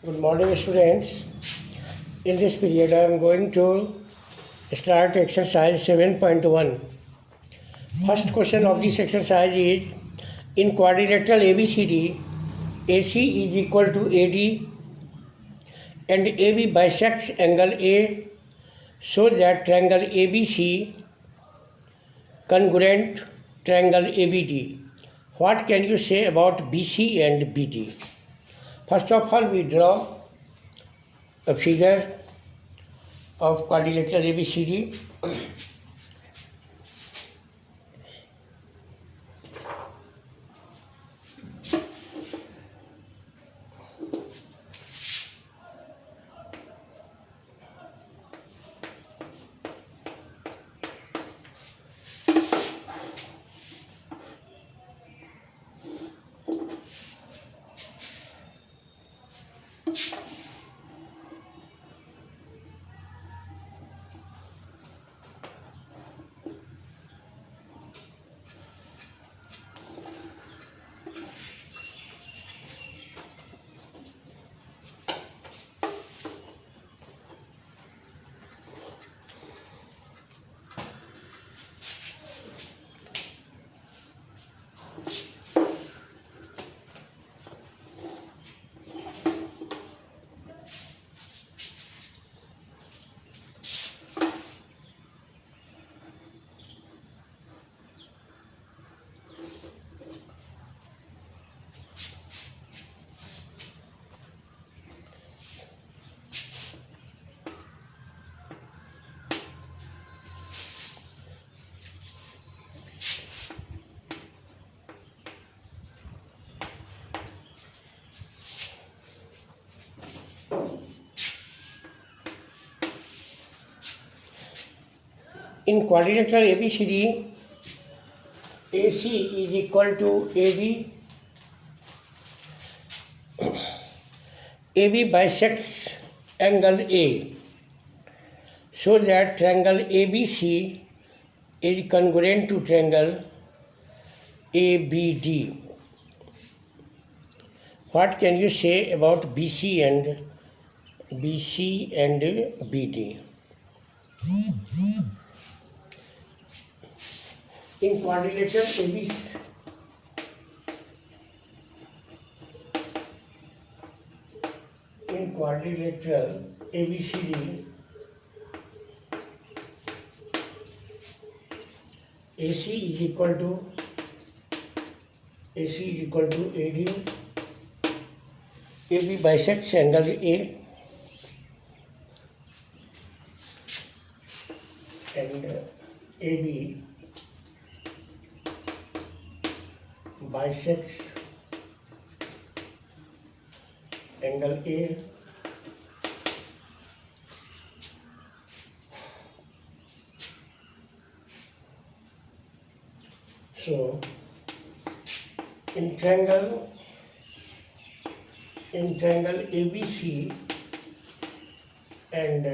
Good morning, students. In this period, I am going to start exercise 7.1. First question of this exercise is in quadrilateral ABCD, AC is equal to AD and AB bisects angle A so that triangle ABC congruent triangle ABD. What can you say about BC and BD? First of all, we draw a figure of quadrilateral ABCD. In quadrilateral ABCD, AC is equal to AB. AB bisects angle A so that triangle ABC is congruent to triangle ABD. What can you say about BC and BD? In quadrilateral ABCD, AC is equal to AD. AB bisects angle A and AB bisects angle A. So in triangle ABC and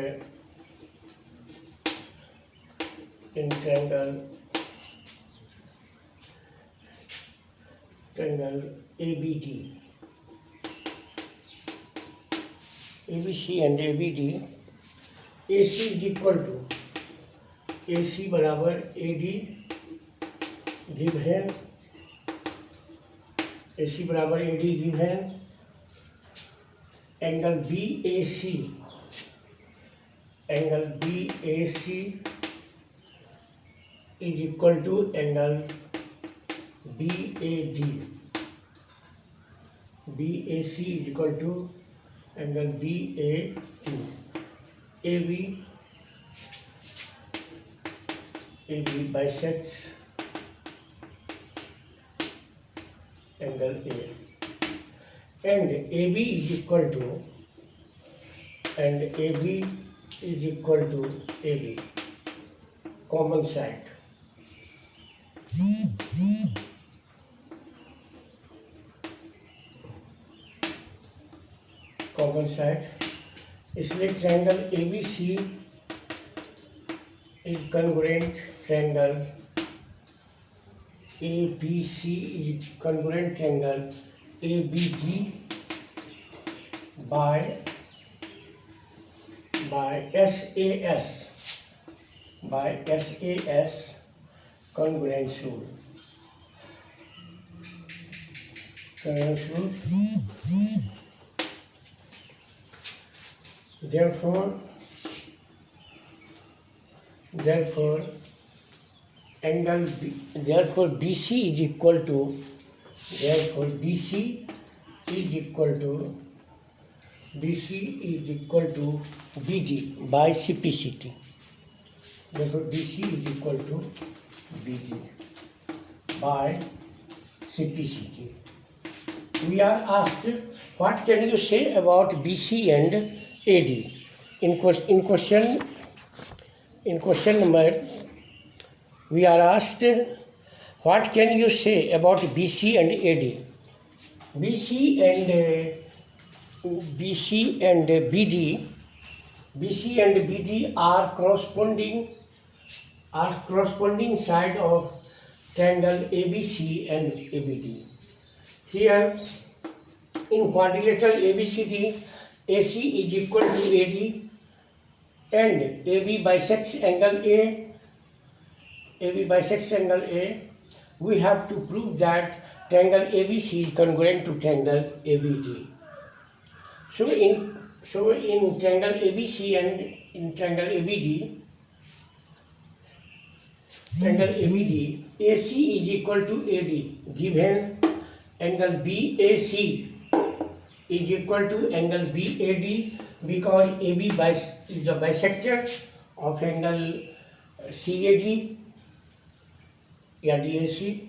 in triangle ABD, ABC and ABD, AC is equal to AC बराबर AD given, AC बराबर AD given, angle BAC is equal to angle BAD. BAC is equal to angle BAD. AB bisects angle A. And AB is equal to AB. Common side. इसलिए triangle ABC is congruent triangle ABC is congruent triangle ABD by SAS congruence rule. Therefore BC is equal to BD by CPCT. Therefore BC is equal to BD by CPCT. We are asked, what can you say about BC and AD? In question number, we are asked, what can you say about BC and AD? BC and BD are corresponding side of triangle ABC and ABD. Here, in quadrilateral ABCD, AC is equal to AD and AB bisects angle A. We have to prove that triangle ABC is congruent to triangle ABD. So in triangle ABC and in triangle ABD, AC is equal to AD, given angle BAC is equal to angle BAD, because AB is the bisector of angle CAD, DAC.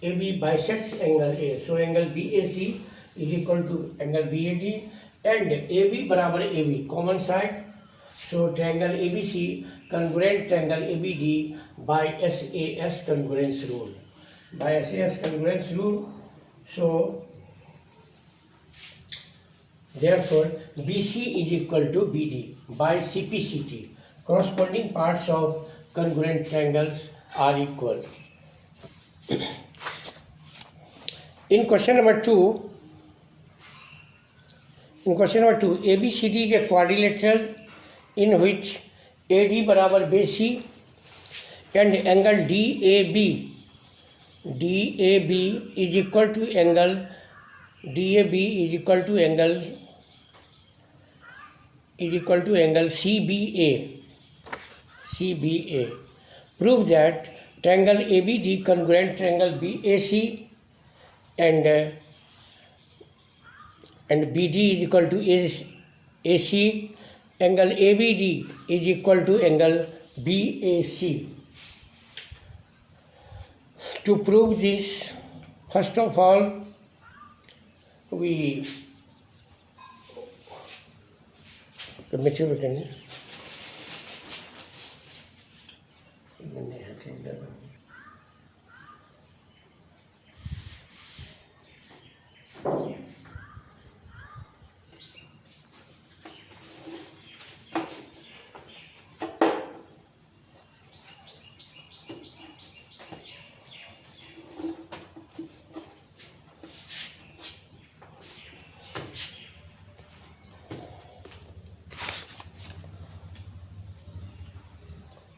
AB bisects angle A, so angle BAC is equal to angle BAD, and AB बराबर AB common side, so triangle ABC congruent triangle ABD by SAS congruence rule. So therefore BC is equal to BD by CPCT. Corresponding parts of congruent triangles are equal. In question number 2, ABCD is a quadrilateral in which AD बराबर BC and angle DAB is equal to angle CBA. Prove that triangle ABD congruent triangle BAC and BD is equal to AC. Angle ABD is equal to angle BAC. To prove this, first of all, we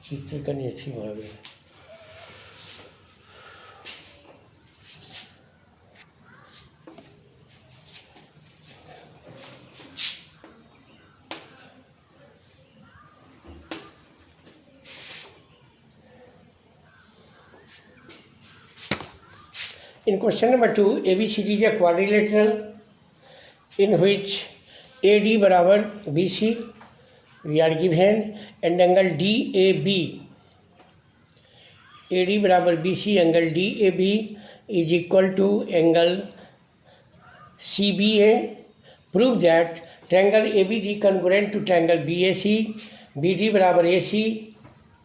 चित्र करनी अच्छी भाव है. In question number 2, ABCD is a quadrilateral in which AD बराबर BC we are given, and angle DAB, AD बराबर BC, angle DAB is equal to angle CBA. Prove that triangle ABD congruent to triangle BAC, BD बराबर AC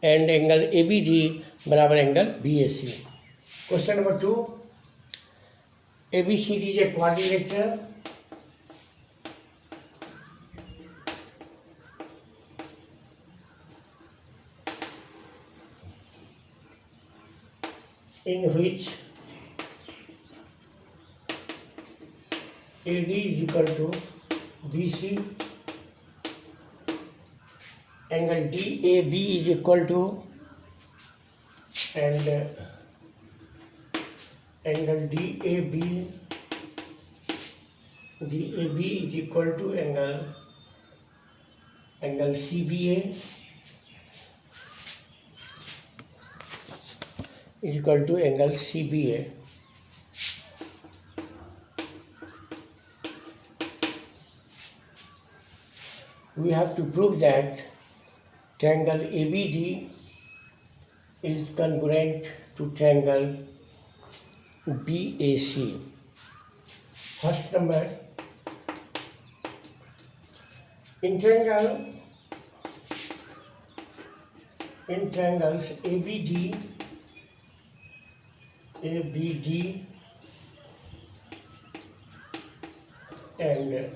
and angle ABD बराबर angle BAC. Question number 2, ABCD is a quadrilateral in which AD is equal to BC, angle DAB is equal to, and angle DAB is equal to angle CBA is equal to angle CBA. We have to prove that triangle ABD is congruent to triangle BAC. First number, in triangles ABD and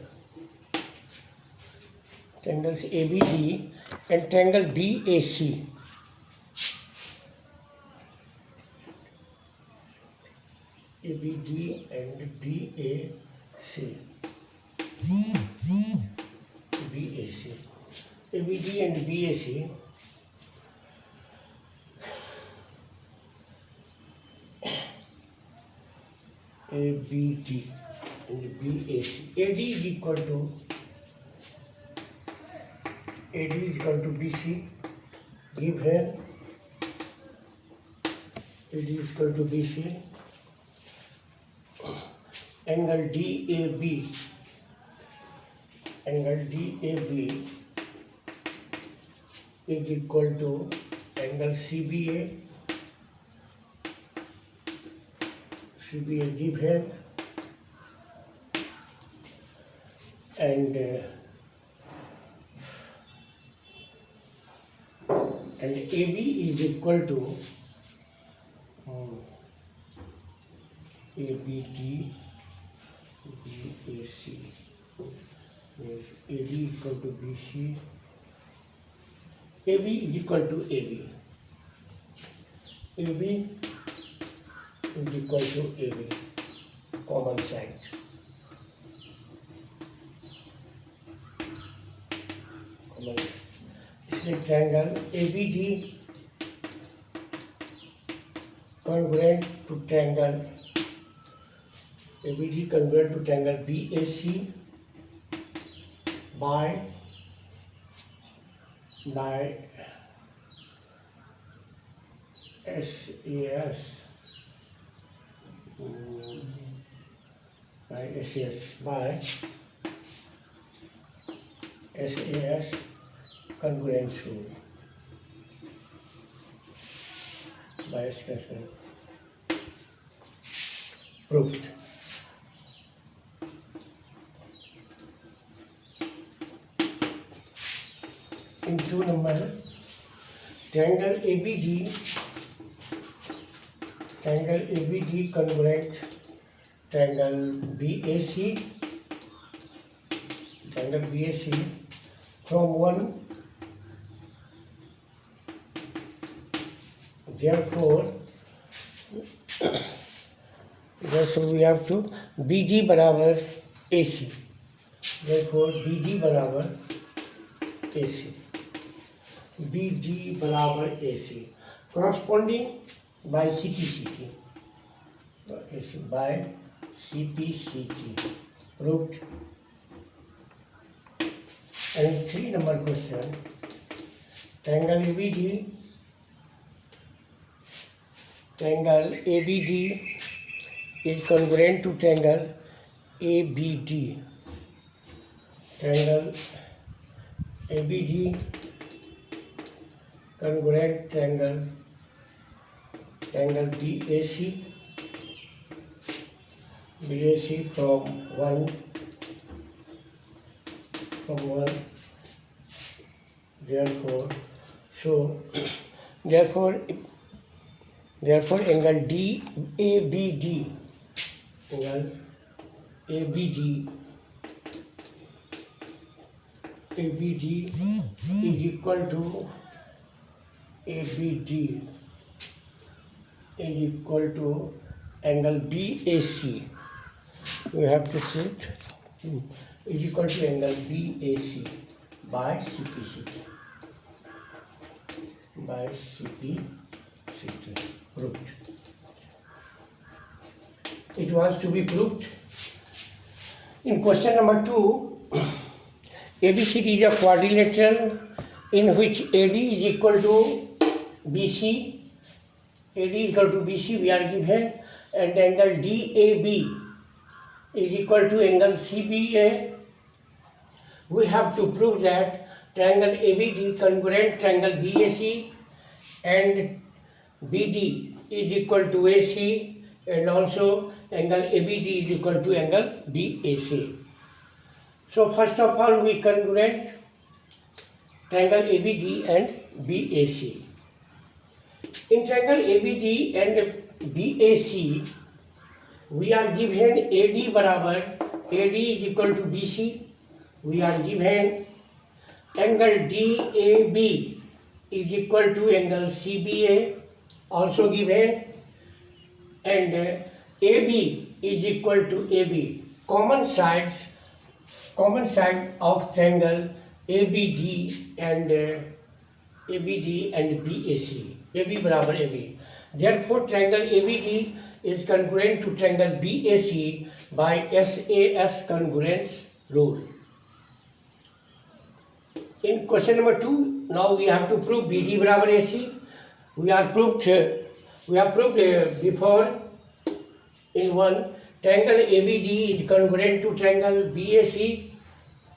triangles ABD and triangle BAC. ABD and BAC. ABD and BAC. ABD and BAC. AD is equal to BC. Give here. AD is equal to BC. Angle DAB is equal to angle CBA. Give here, and AB is equal to ABD BAC. Yes, AD equal to BC. AB is equal to AB. AB is equal to AB. Common side. This triangle ABD congruent to triangle ABD congruent to triangle BAC by SAS congruence rule. By expression proved. In 2 number, triangle ABD congruent triangle BAC from 1. Therefore we have to BD बराबर AC. Therefore BD बराबर AC. BD बराबर AC. Corresponding by CPCT. AC by CPCT. Proved. And 3 number question. Triangle ABD is congruent to triangle ABD. Triangle ABD congruent triangle BAC from 1. Therefore angle DABD ABD is equal to angle BAC. We have to put is equal to angle BAC by CPCT. By CPCT. Proved. It was to be proved. In question number 2, ABCD is a quadrilateral in which AD is equal to BC. AD is equal to BC we are given, and angle DAB is equal to angle CBA. We have to prove that triangle ABD congruent triangle BAC and BD is equal to AC, and also angle ABD is equal to angle BAC. So first of all we congruent triangle ABD and BAC. In triangle ABD and BAC, we are given AD barabar, AD is equal to BC. We are given angle DAB is equal to angle CBA, also given, and AB is equal to AB. Common side of triangle ABD and BAC. AB barabar AB. Therefore, triangle ABD is congruent to triangle BAC by SAS congruence rule. In question number 2, now we have to prove BD barabar AC. We have proved before in 1, triangle ABD is congruent to triangle BAC.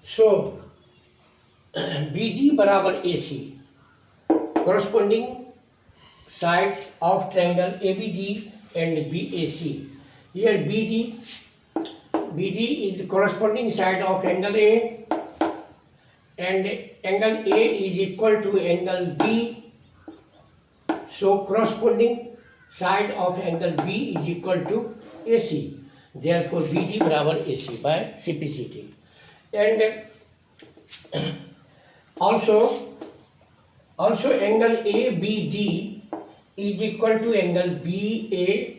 So BD barabar AC. Corresponding sides of triangle ABD and BAC. Here BD is the corresponding side of angle A, and angle A is equal to angle B. So corresponding side of angle B is equal to AC. Therefore BD barabar AC by CPCT. And also angle ABD is equal to angle BAC.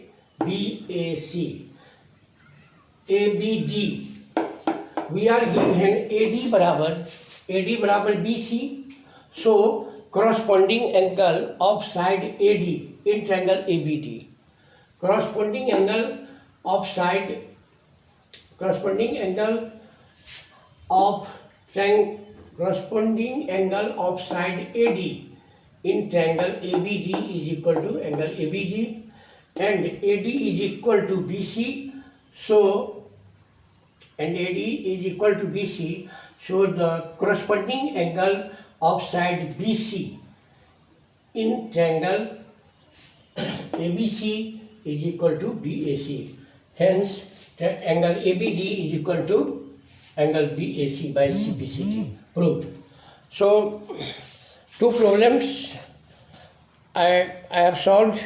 ABD, we are given AD barabar BC. So corresponding angle of side AD in triangle ABD. Corresponding angle of side AD in triangle ABD is equal to angle ABD, and AD is equal to BC. So the corresponding angle of side BC in triangle ABC is equal to BAC. Hence, angle ABD is equal to angle BAC by CPCT. Proved. So, 2 problems I have solved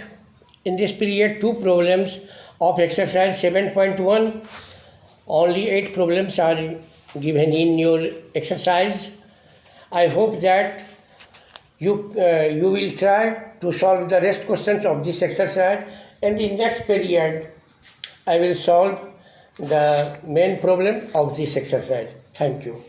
in this period. 2 problems of exercise 7.1. Only 8 problems are given in your exercise. I hope that you will try to solve the rest questions of this exercise, and in next period I will solve the main problem of this exercise. Thank you.